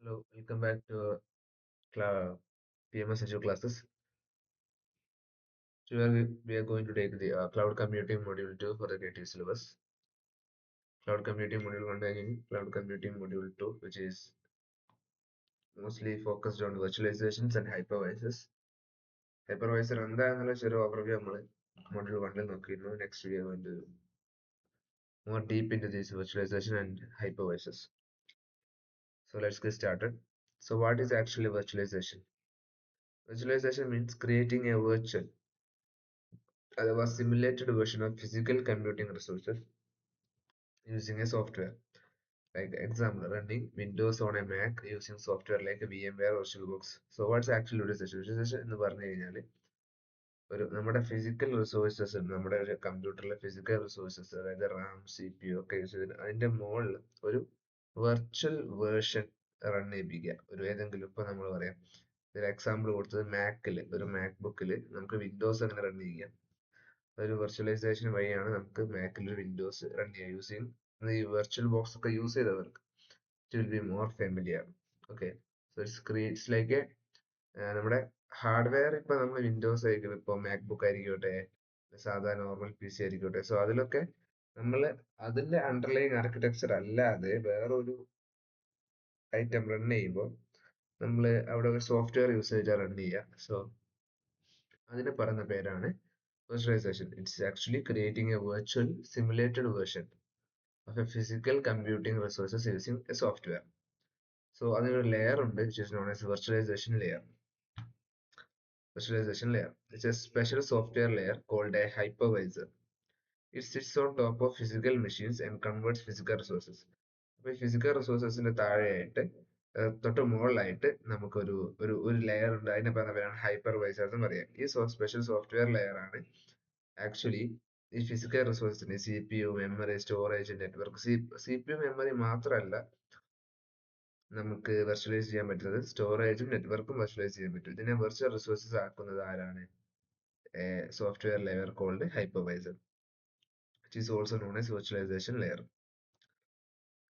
Hello, welcome back to PMS Azure classes. Today we are going to take the cloud computing module 2 for the native syllabus. Cloud computing module 1 again, cloud computing module 2, which is mostly focused on virtualizations and hypervisors. Hypervisor എന്താണെന്നുള്ള ചെറിയ overview നമ്മൾ module 1 ൽ നോക്കിയിരുന്നു. Next we are going to more deep into this virtualization and hypervisors. So let's get started. So what is actually virtualization? Virtualization means creating a virtual അഥവാ simulated version of physical computing resources using a software. Like example, running Windows on a Mac using software like VMware or VirtualBox. So what's actually virtualization? Virtualization എന്ന് പറഞ്ഞു കഴിഞ്ഞാൽ നമ്മുടെ physical resources നമ്മുടെ ഒരു കമ്പ്യൂട്ടറിലെ physical resources അതായത് Ram CPU ഒക്കെ use ചെയ്ത് അതിന്റെ മുകളിൽ ഒരു വെർച്വൽ വേർഷൻ റൺ ചെയ്യിപ്പിക്കുക. ഒരു ഏതെങ്കിലും ഇപ്പൊ നമ്മൾ പറയാം ഒരു എക്സാമ്പിൾ കൊടുത്തത് മാക്കിൽ ഒരു മാക് ബുക്കിൽ നമുക്ക് വിൻഡോസ് അങ്ങനെ റൺ ചെയ്യാം. ഒരു വെർച്വലൈസേഷൻ വഴിയാണ് നമുക്ക് മാക്കിൽ ഒരു വിൻഡോസ് റൺ ചെയ്യാം യൂസിങ് ഈ വെർച്വൽ ബോക്സ് ഒക്കെ യൂസ് ചെയ്തവർക്ക് it will be more familiar. Okay, so it's like A നമ്മുടെ ഹാർഡ്വെയർ ഇപ്പൊ നമ്മൾ വിൻഡോസ് ആയിരിക്കും, ഇപ്പൊ മാക്ബുക്ക് ആയിരിക്കട്ടെ, സാധാ നോർമൽ PC ആയിരിക്കട്ടെ. സോ അതിലൊക്കെ നമ്മൾ അതിന്റെ അണ്ടർലൈങ് ആർക്കിടെക്ചർ അല്ലാതെ വേറൊരു ഐറ്റം റൺ ചെയ്യുമ്പോൾ നമ്മൾ അവിടെ ഒരു സോഫ്റ്റ്വെയർ യൂസ് ചെയ്തിട്ട് റൺ ചെയ്യുക. സോ അതിന് പറയുന്ന പേരാണ് virtualization. It's actually creating a virtual simulated version of a physical computing resources using a software. So അതിനൊരു layer ഉണ്ട് which is known as virtualization layer. Virtualization layer. It's a special software layer called a hypervisor. It sits on top of physical machines and converts physical resources. അപ്പോൾ ഈ physical റിസോഴ്സസിന്റെ താഴെയായിട്ട് തൊട്ട് മുകളിലായിട്ട് നമുക്കൊരു ഒരു ഒരു ലെയർ ഉണ്ട്. അതിനെ പറയുന്ന പേരാണ് ഹൈപ്പർവൈസർ എന്ന് പറയാം. ഈ സ്പെഷ്യൽ സോഫ്റ്റ്വെയർ ലെയർ ആണ് ആക്ച്വലി ഈ ഫിസിക്കൽ റിസോഴ്സിന് CPU, memory, storage, network. CPU, memory മാത്രമല്ല നമുക്ക് വെർച്വലൈസ് ചെയ്യാൻ പറ്റുന്നത്, സ്റ്റോറേജും നെറ്റ്വർക്കും വെർച്വലൈസ് ചെയ്യാൻ പറ്റും. ഇതിനെ വെർച്വൽ റിസോഴ്സസ് ആക്കുന്നത് ആരാണ്? Software layer called hypervisor, which is also known as virtualization layer.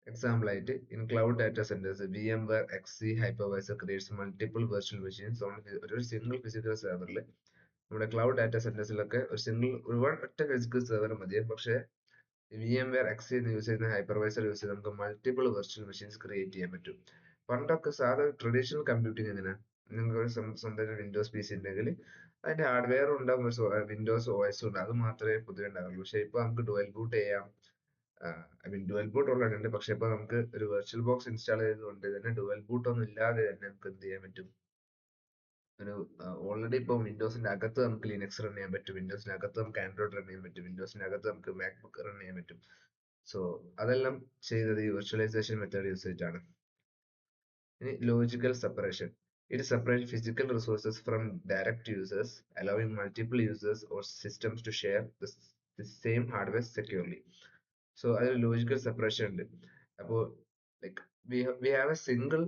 Example ആയിട്ട് in cloud data centers, VMware XC hypervisor creates multiple virtual machines on ഒരു സിംഗിൾ ഫിസിക്കൽ സെർവറിൽ. നമ്മുടെ ക്ലൗഡ് ഡാറ്റ സെന്റേഴ്സിലൊക്കെ ഒറ്റ ഫിസിക്കൽ സെർവർ മതി. പക്ഷേ VMware XC എന്ന് use ചെയ്യുന്ന hypervisor use ചെയ്ത് നമുക്ക് മൾട്ടിപ്പിൾ വെർച്വൽ മെഷീൻസ് ക്രിയേറ്റ് ചെയ്യാൻ പറ്റും. പണ്ടൊക്കെ സാധാരണ ട്രഡീഷണൽ കമ്പ്യൂട്ടിംഗ് എങ്ങനെ, നിങ്ങൾക്ക് ഒരു സ്വന്തം വിൻഡോസ് PC ഉണ്ടെങ്കിൽ അതിന്റെ ഹാർഡ്വെയർ ഉണ്ടാകും, വിൻഡോസ് OS ഉണ്ട്, അത് മാത്രമേ പൊതുവെ ഉണ്ടാവുള്ളൂ. പക്ഷെ ഇപ്പൊ നമുക്ക് ഡുവൽ ബൂട്ട് ചെയ്യാം. ഡുവൽ ബൂട്ട് ഓൾറെഡി ഉണ്ട്, പക്ഷെ ഇപ്പൊ നമുക്ക് ഒരു വെർച്വൽ ബോക്സ് ഇൻസ്റ്റാൾ ചെയ്തുകൊണ്ട് തന്നെ ഡുവൽ ബൂട്ട് ഒന്നും ഇല്ലാതെ തന്നെ നമുക്ക് എന്ത് ചെയ്യാൻ പറ്റും, ഒരു ഓൾറെഡി ഇപ്പൊ വിൻഡോസിന്റെ അകത്ത് നമുക്ക് ലിനക്സ് റൺ ചെയ്യാൻ പറ്റും, വിൻഡോസിന്റെ അകത്ത് നമുക്ക് ആൻഡ്രോയിഡ് റൺ ചെയ്യാൻ പറ്റും, വിൻഡോസിന്റെ അകത്ത് നമുക്ക് മാക്ബുക്ക് റൺ ചെയ്യാൻ പറ്റും. സോ അതെല്ലാം ചെയ്തത് ഈ വെർച്വലൈസേഷൻ മെത്തേഡ് യൂസ് ചെയ്തിട്ടാണ്. ഇനി logical separation. It separates physical resources from direct users, allowing multiple users or systems to share the same hardware securely. So അതിൽ ലോജിക്കൽ സെപ്പറേഷൻ ഉണ്ട്. അപ്പോൾ like we have A single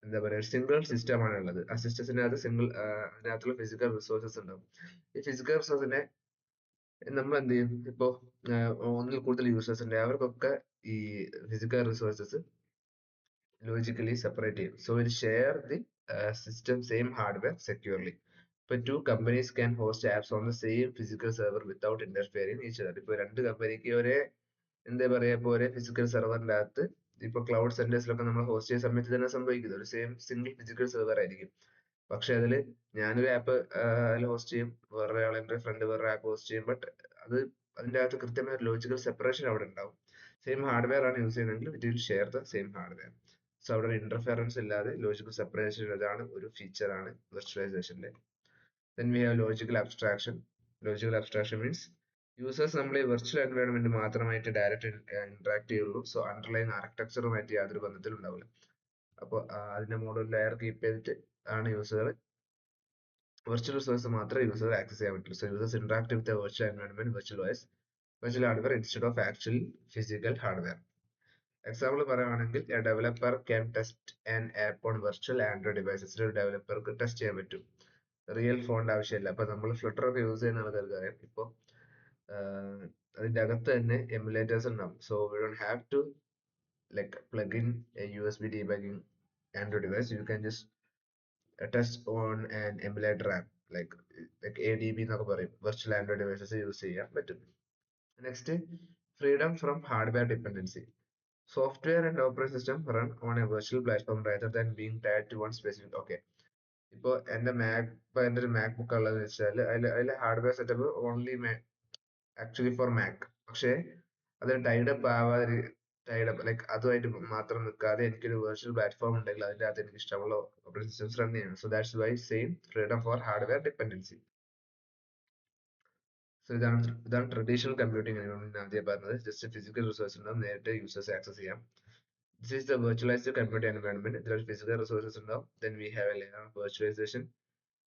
എന്താ പറയുക single system ആണ് ഉള്ളത്. ആ സിസ്റ്റത്തിനകത്ത് അതിനകത്തുള്ള ഫിസിക്കൽ റിസോഴ്സസ് ഉണ്ടാവും. ഈ ഫിസിക്കൽ റിസോഴ്സിനെ നമ്മൾ എന്ത് ചെയ്യും, ഇപ്പോ ഒന്നിൽ കൂടുതൽ യൂസേഴ്സ് ഉണ്ട്, അവർക്കൊക്കെ ഈ ഫിസിക്കൽ റിസോഴ്സസ് ലോജിക്കലി സെപ്പറേറ്റ് ചെയ്യും. So it share the system same hardware securely. ഇപ്പൊ two companies can host apps on the same physical server without interfering each other. ഇപ്പൊ രണ്ട് കമ്പനിക്ക് ഒരേ എന്താ പറയാ, ഇപ്പൊ ഒരേ ഫിസിക്കൽ സെർവറിന്റെ അകത്ത് ഇപ്പൊ ക്ലൗഡ് സെന്റേഴ്സിലൊക്കെ നമ്മൾ ഹോസ്റ്റ് ചെയ്യുന്ന സമയത്ത് തന്നെ സംഭവിക്കുന്നത് ഒരു സെയിം സിംഗിൾ ഫിസിക്കൽ സെർവർ ആയിരിക്കും. പക്ഷെ അതില് ഞാനൊരു ആപ്പ് അതിൽ ഹോസ്റ്റ് ചെയ്യും, വേറെ എന്റെ ഫ്രണ്ട് വേറെ ആപ്പ് ഹോസ്റ്റ് ചെയ്യും. ബട്ട് അതിന്റെ അകത്ത് കൃത്യമായ ലോജിക്കൽ സെപ്പറേഷൻ അവിടെ ഉണ്ടാവും. സെയിം ഹാർഡ്വെയർ ആണ് യൂസ് ചെയ്യുന്നതെങ്കിൽ it will share the same hardware. So അവിടെ ഇന്റർഫിയറൻസ് ഇല്ലാതെ ലോജിക്കൽ സെപ്പറേഷൻ ഇതാണ് ഒരു ഫീച്ചർ ആണ് വെർച്വലൈസേഷന്റെ. Then we have logical abstraction. Logical abstraction means users നമ്മൾ ഈ വെർച്വൽ എൻവയോൺമെന്റ് മാത്രമായിട്ട് ഡയറക്റ്റ് ഇന്ററാക്ട് ചെയ്യുള്ളൂ. സോ അണ്ടർലൈൻ ആർക്കിടെക്ചറുമായിട്ട് യാതൊരു ബന്ധത്തിലും ഉണ്ടാവില്ല. അപ്പോൾ അതിന്റെ മോഡൽ ലെയർ കീപ്പ് ചെയ്തിട്ട് ആണ് യൂസർ വെർച്വൽ റിസോഴ്സ് മാത്രമേ യൂസർ ആക്സസ് ചെയ്യാൻ പറ്റുള്ളൂ. So users interact with virtual environment, virtual hardware instead of actual physical hardware. Example പറയുകയാണെങ്കിൽ a developer can test an app on virtual Android ഡിവൈസസിൽ ഒരു ഡെവലപ്പർക്ക് test ചെയ്യാൻ പറ്റും. റിയൽ ഫോണിന്റെ ആവശ്യമില്ല. അപ്പൊ നമ്മൾ ഫ്ലിട്ടർ ഒക്കെ യൂസ് ചെയ്യുന്ന ആൾക്കാർക്ക് അറിയാം, ഇപ്പൊ അതിന്റെ അകത്ത് തന്നെ എമുലേറ്റേഴ്സ് ഉണ്ടാവും. So we don't have to like plug in a USB debugging Android device, you can just test on an emulator app like ADB എന്നൊക്കെ പറയും virtual Android devices use ചെയ്യാൻ പറ്റും. Next, freedom from hardware dependency. Software and operating system run on a virtual platform rather than being tied to one specific. Okay. ഇപ്പോൾ എൻ്റെ Mac ഇപ്പോൾ എൻ്റെ ഒരു Mac book ഉള്ളതെന്ന് വെച്ചാൽ അതിൽ hardware setup only actually for Mac. പക്ഷേ അതിന് ടൈഡപ്പ് ആവാതെ ടൈഡപ്പ് ലൈക്ക് അതുമായിട്ട് മാത്രം നിൽക്കാതെ എനിക്കൊരു വെർച്വൽ പ്ലാറ്റ്ഫോം ഉണ്ടെങ്കിൽ അതിൻ്റെ അകത്ത് എനിക്ക് ഇഷ്ടമുള്ള ഓപ്പറേറ്റിംഗ് സിസ്റ്റംസ് റൺ ചെയ്യണം. So that's why same freedom for hardware dependency. So ഇതാണ് ട്രഡീഷണൽ കമ്പ്യൂട്ടിംഗ് എൻവയോൺമെന്റ് ആദ്യം പറഞ്ഞത്. ജസ്റ്റ് ഫിസിക്കൽ റിസോഴ്സ് ഉണ്ടാവും, നേരിട്ട് യൂസേഴ്സ് ആക്സസ് ചെയ്യാം. This is the virtualized computer environment. There are physical resources involved. Then we have a layer of virtualization.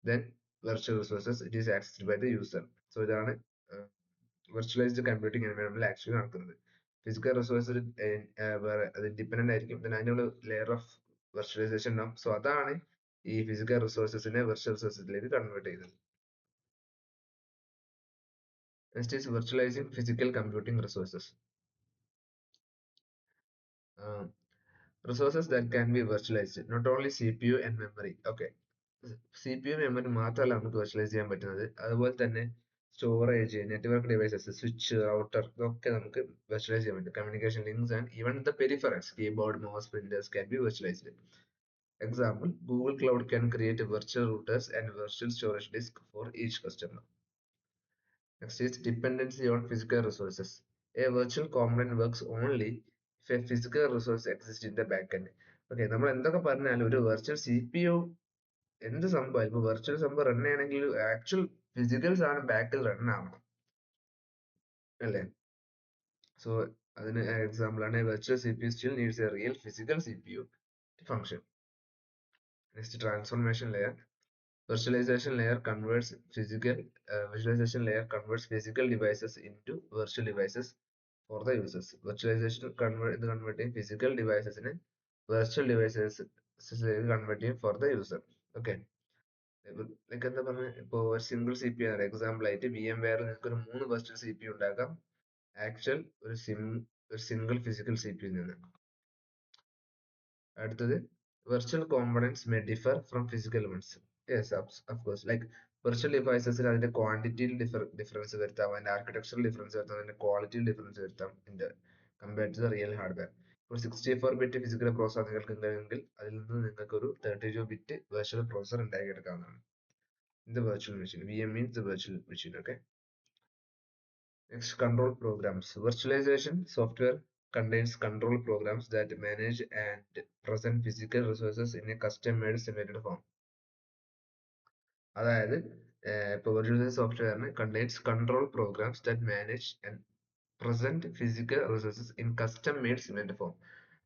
Then virtual resources. It is accessed by the user. So ഇതാണ് virtualised computing എൻവയോൺമെന്റിൽ actually നടക്കുന്നത്. Physical resource വേറെ അത് dependent ആയിരിക്കും. then അതിനുള്ള layer of virtualisation ഉണ്ടാവും. So അതാണ് ഈ ഫിസിക്കൽ റിസോഴ്സസിനെ വെർച്വൽ റിസോഴ്സസിലേക്ക് കൺവേർട്ട് ചെയ്യുന്നത്. Next is virtualising physical computing resources. Resources that can be virtualized, not only CPU and memory. Okay, CPU memory മാത്രമല്ല നമുക്ക് വെർച്വലൈസ് ചെയ്യാൻ പറ്റുന്നത്, അതുപോലെ തന്നെ storage, network devices, switch, router, ഇതൊക്കെ നമുക്ക് വെർച്വലൈസ് ചെയ്യാൻ പറ്റും. Communication links and even the peripherals, keyboard, mouse, printers can be virtualised. Example, Google Cloud can create virtual routers and virtual storage disk for each customer. Next is dependency on physical resources. A virtual component works only if a physical resource exists in the backend. Okay, നമ്മൾ എന്തൊക്കെ പറഞ്ഞാലും ഒരു virtual C P U എന്ത് സംഭവം ഇപ്പൊ virtual സംഭവം run ചെയ്യണമെങ്കിൽ actual physical സാധനം ബാക്കിൽ റൺ ആവണം അല്ലേ? സോ അതിന് എക്സാമ്പിൾ ആണ് virtual C P U still needs a real physical C P U function. Next transformation layer. Virtualization layer converts physical devices into virtual devices for the users. Virtualization converting physical devices in virtual devices converting for the user. Okay. Like എന്താ പറഞ്ഞ ഇപ്പൊ ഒരു single C P ആണ് example ആയിട്ട് VMware നിങ്ങൾക്ക് ഒരു 3 virtual C P ഉണ്ടാക്കാം actual ഒരു സിംഗിൾ ഫിസിക്കൽ സി പി നിന്ന്. അടുത്തത് virtual components may differ from physical ones. Yes of course like virtual ഡിവൈസസിൽ അതിന്റെ ക്വാണ്ടിറ്റിയിൽ ഡിഫറൻസ് വരുത്താം, അതിന്റെ ആർക്കിടെക്ചറൽ ഡിഫറൻസ് വരുത്താം, അതിന്റെ ക്വാളിറ്റിയിൽ ഡിഫറൻസ് വരുത്താം compared to the real hardware. ഇപ്പോൾ 64-ബിറ്റ് ഫിസിക്കൽ പ്രോസസർ നിങ്ങൾക്ക് ഉണ്ടെങ്കിൽ അതിൽ നിന്ന് നിങ്ങൾക്ക് ഒരു 32-ബിറ്റ് വെർച്വൽ പ്രോസസർ ഉണ്ടാക്കിയെടുക്കാവുന്നതാണ്. The virtual machine. VM means the virtual machine. Okay. Next, control programs. Virtualization software contains control programs that manage and present physical resources in a custom-made simulated form. അതായത് ഇപ്പോൾ virtualization software contains control programs that manage and present physical resources in custom-made simulated form.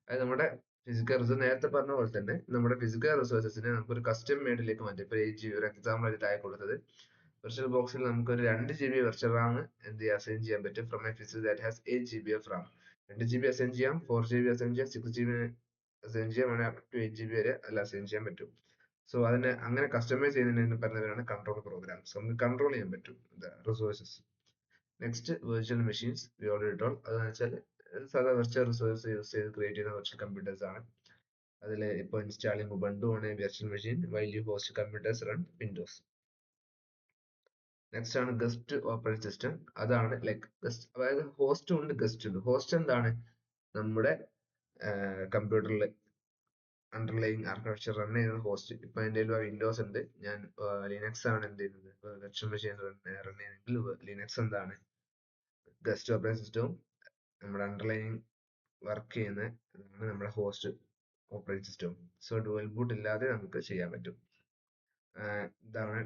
അതായത് നമ്മുടെ physical resource നേരത്തെ പറഞ്ഞ പോലെ തന്നെ നമ്മുടെ physical റിസോഴ്സസിനെ നമുക്കൊരു കസ്റ്റം മെയ്ഡിലേക്ക് മാറ്റാം. ഇപ്പോൾ 8 GB ഒരു എക്സാമ്പിൾ ആയിട്ട് താഴെ കൊടുത്തത് വെർച്വൽ ബോക്സിൽ നമുക്ക് ഒരു 2 GB വെർച്വൽ റാം എന്ത് ചെയ്യാം അസൈൻ ചെയ്യാൻ പറ്റും from A physical that has 8 GB of Ram. 2 GB assign ചെയ്യാം, 4 GB അസൈൻ ചെയ്യാം, 6 GB അസൈൻ ചെയ്യാം, അങ്ങനെ അപ് ടു 8 GB വരെ അതിൽ അസൈൻ ചെയ്യാൻ പറ്റും. സോ അതിനെ അങ്ങനെ കസ്റ്റമൈസ് ചെയ്യുന്നതിന് പറഞ്ഞവരാണ് കൺട്രോൾ പ്രോഗ്രാംസ്. നമുക്ക് കൺട്രോൾ ചെയ്യാൻ പറ്റും resources. Next virtual machines we already told. അതെന്ന് വെച്ചാൽ സാധാ വെർച്വൽ റിസോഴ്സ് യൂസ് ചെയ്ത് ക്രിയേറ്റ് ചെയ്യുന്ന വെർച്വൽ കമ്പ്യൂട്ടേഴ്സ് ആണ്. അതിൽ ഇപ്പോൾ ഇൻസ്റ്റാളിംഗ് ഉബുണ്ടു ആണ് virtual machine while U host computers run Windows. Next ആണ് ഗസ്റ്റ് ഓപ്പറേറ്റിംഗ് സിസ്റ്റം. അതാണ് ലൈക്ക് ഗസ്റ്റ്, അതായത് ഹോസ്റ്റും ഉണ്ട് ഗസ്റ്റ് ഉണ്ട്. ഹോസ്റ്റ് എന്താണ് നമ്മുടെ കമ്പ്യൂട്ടറിൽ അണ്ടർലൈങ് ആർക്കിടെക്ചർ റൺ ചെയ്യുന്നത് ഹോസ്റ്റ്. ഇപ്പൊ എൻ്റെ വിൻഡോസ് ഉണ്ട്, ഞാൻ ലിനക്സ് ആണ് എന്ത് ചെയ്യുന്നത് വെർച്വൽ മെഷീൻ റൺ ചെയ്യുന്നെങ്കിൽ ലിനക്സ് എന്താണ് ഗസ്റ്റ് ഓപ്പറേറ്റിംഗ് സിസ്റ്റവും നമ്മുടെ അണ്ടർലൈൻ വർക്ക് ചെയ്യുന്ന ഇതാണ് നമ്മുടെ host operating system. So dual boot ഇല്ലാതെ നമുക്ക് ചെയ്യാൻ പറ്റും. ഇതാണ്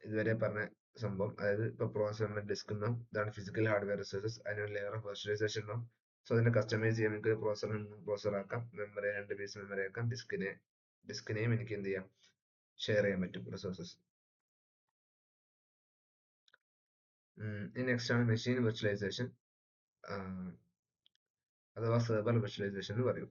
ഇതുവരെ പറഞ്ഞ സംഭവം. അതായത് ഇപ്പൊ പ്രോസസർ ഡിസ്ക് ഉണ്ടാവും, ഇതാണ് ഫിസിക്കൽ ഹാർഡ്വെയർ റിസോഴ്സസ്, അതിനൊരു ലെയർ ഓഫ് വെർച്വലൈസേഷൻ ഉണ്ടാവും. സോ അതിനെ കസ്റ്റമൈസ് ചെയ്യാൻ നമുക്ക് പ്രോസസർ ആക്കാം, മെമ്മറി 2 പീസ് മെമ്മറി ആക്കാം, ഡിസ്കിനെയും എനിക്ക് എന്ത് ചെയ്യാം ഷെയർ ചെയ്യാൻ പറ്റും റിസോഴ്സസ്. നെക്സ്റ്റ് ആണ് മെഷീൻ വെർച്വലൈസേഷൻ അഥവാ സെർവർ വെർച്വലൈസേഷൻ എന്ന് പറയും.